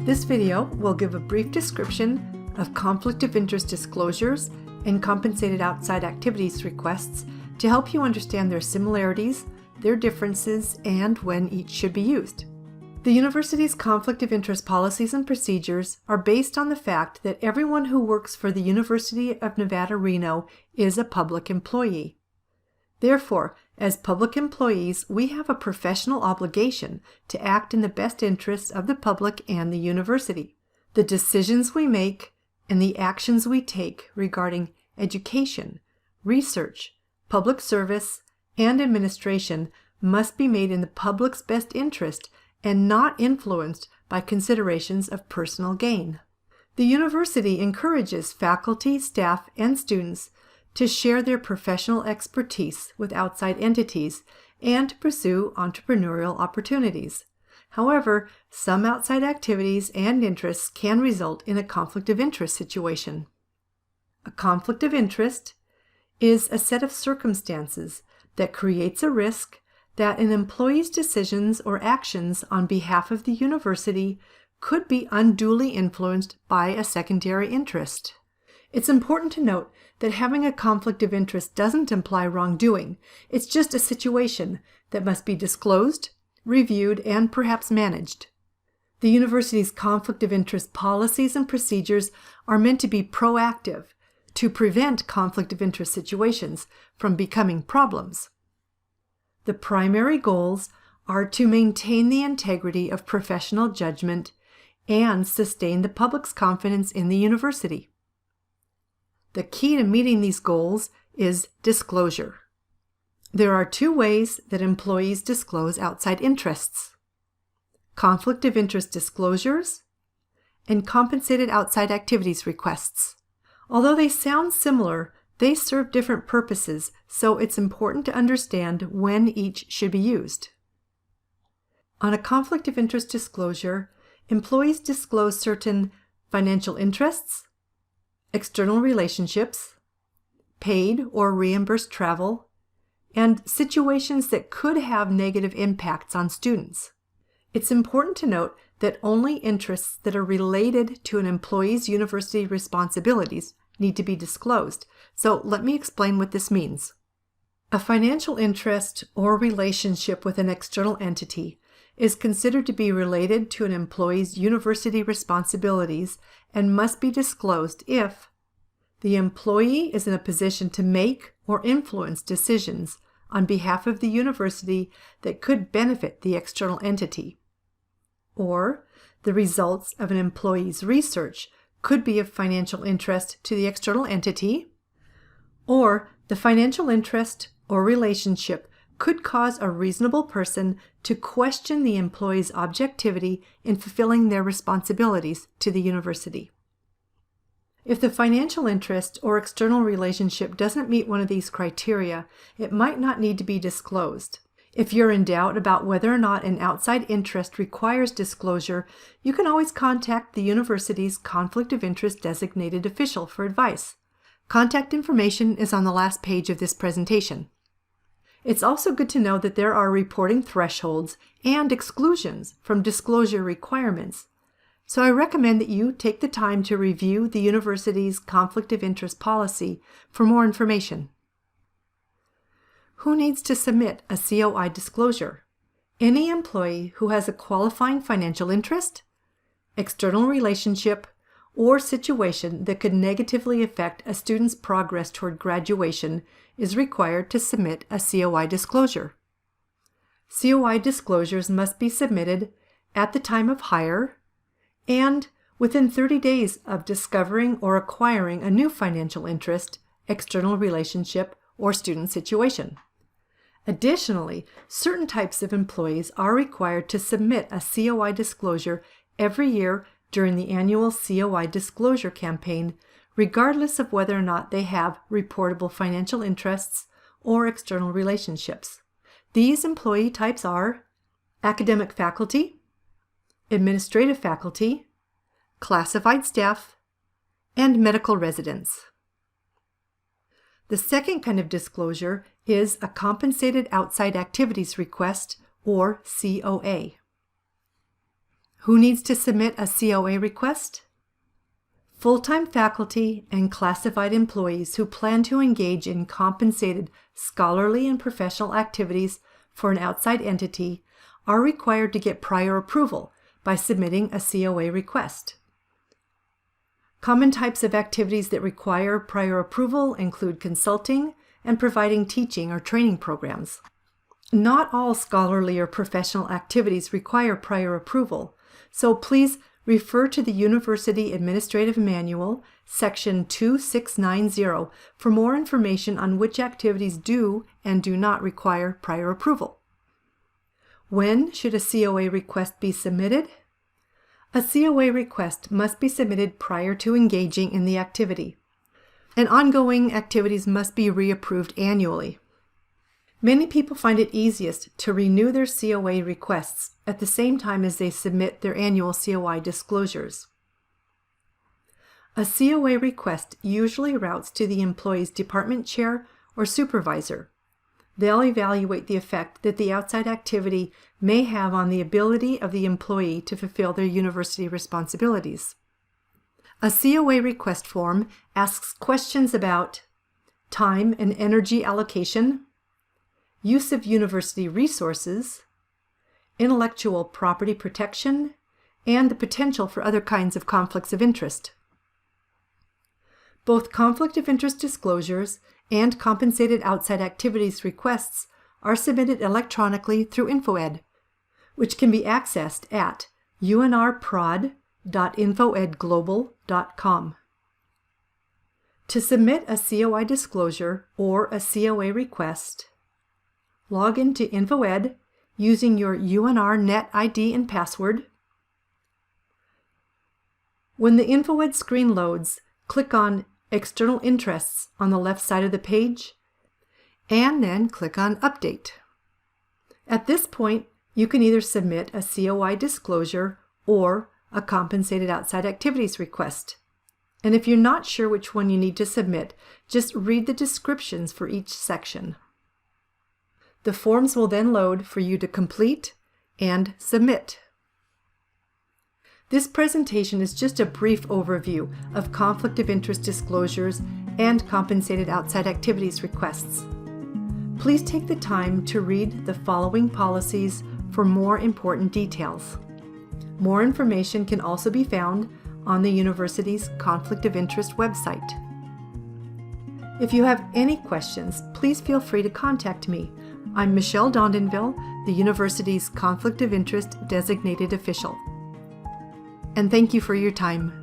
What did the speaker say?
This video will give a brief description of conflict of interest disclosures and compensated outside activities requests to help you understand their similarities, their differences, and when each should be used. The university's conflict of interest policies and procedures are based on the fact that everyone who works for the University of Nevada, Reno is a public employee. Therefore, as public employees, we have a professional obligation to act in the best interests of the public and the university. The decisions we make and the actions we take regarding education, research, public service, and administration must be made in the public's best interest and not influenced by considerations of personal gain. The university encourages faculty, staff, and students to share their professional expertise with outside entities and to pursue entrepreneurial opportunities. However, some outside activities and interests can result in a conflict of interest situation. A conflict of interest is a set of circumstances that creates a risk that an employee's decisions or actions on behalf of the university could be unduly influenced by a secondary interest. It's important to note that having a conflict of interest doesn't imply wrongdoing. It's just a situation that must be disclosed, reviewed, and perhaps managed. The university's conflict of interest policies and procedures are meant to be proactive to prevent conflict of interest situations from becoming problems. The primary goals are to maintain the integrity of professional judgment and sustain the public's confidence in the university. The key to meeting these goals is disclosure. There are two ways that employees disclose outside interests: conflict of interest disclosures and compensated outside activities requests. Although they sound similar, they serve different purposes, so it's important to understand when each should be used. On a conflict of interest disclosure, employees disclose certain financial interests, external relationships, paid or reimbursed travel, and situations that could have negative impacts on students. It's important to note that only interests that are related to an employee's university responsibilities need to be disclosed, so let me explain what this means. A financial interest or relationship with an external entity is considered to be related to an employee's university responsibilities and must be disclosed if the employee is in a position to make or influence decisions on behalf of the university that could benefit the external entity, or the results of an employee's research could be of financial interest to the external entity, or the financial interest or relationship could cause a reasonable person to question the employee's objectivity in fulfilling their responsibilities to the university. If the financial interest or external relationship doesn't meet one of these criteria, it might not need to be disclosed. If you're in doubt about whether or not an outside interest requires disclosure, you can always contact the university's conflict of interest designated official for advice. Contact information is on the last page of this presentation. It's also good to know that there are reporting thresholds and exclusions from disclosure requirements, so I recommend that you take the time to review the university's conflict of interest policy for more information. Who needs to submit a COI disclosure? Any employee who has a qualifying financial interest, external relationship, or situation that could negatively affect a student's progress toward graduation is required to submit a COI disclosure. COI disclosures must be submitted at the time of hire and within 30 days of discovering or acquiring a new financial interest, external relationship, or student situation. Additionally, certain types of employees are required to submit a COI disclosure every year during the annual COI disclosure campaign, regardless of whether or not they have reportable financial interests or external relationships. These employee types are academic faculty, administrative faculty, classified staff, and medical residents. The second kind of disclosure is a compensated outside activities request, or COA. Who needs to submit a COA request? Full-time faculty and classified employees who plan to engage in compensated scholarly and professional activities for an outside entity are required to get prior approval by submitting a COA request. Common types of activities that require prior approval include consulting and providing teaching or training programs. Not all scholarly or professional activities require prior approval, so please refer to the University Administrative Manual, Section 2690, for more information on which activities do and do not require prior approval. When should a COA request be submitted? A COA request must be submitted prior to engaging in the activity, and ongoing activities must be reapproved annually. Many people find it easiest to renew their COA requests at the same time as they submit their annual COI disclosures. A COA request usually routes to the employee's department chair or supervisor. They'll evaluate the effect that the outside activity may have on the ability of the employee to fulfill their university responsibilities. A COA request form asks questions about time and energy allocation, use of university resources, intellectual property protection, and the potential for other kinds of conflicts of interest. Both conflict of interest disclosures and compensated outside activities requests are submitted electronically through InfoEd, which can be accessed at unrprod.infoedglobal.com. To submit a COI disclosure or a COA request, log into InfoEd using your UNR Net ID and password. When the InfoEd screen loads, click on External Interests on the left side of the page, and then click on Update. At this point, you can either submit a COI disclosure or a compensated outside activities request. And if you're not sure which one you need to submit, just read the descriptions for each section. The forms will then load for you to complete and submit. This presentation is just a brief overview of conflict of interest disclosures and compensated outside activities requests. Please take the time to read the following policies for more important details. More information can also be found on the university's Conflict of Interest website. If you have any questions, please feel free to contact me. I'm Michelle Dondonville, the university's Conflict of Interest designated official. And thank you for your time.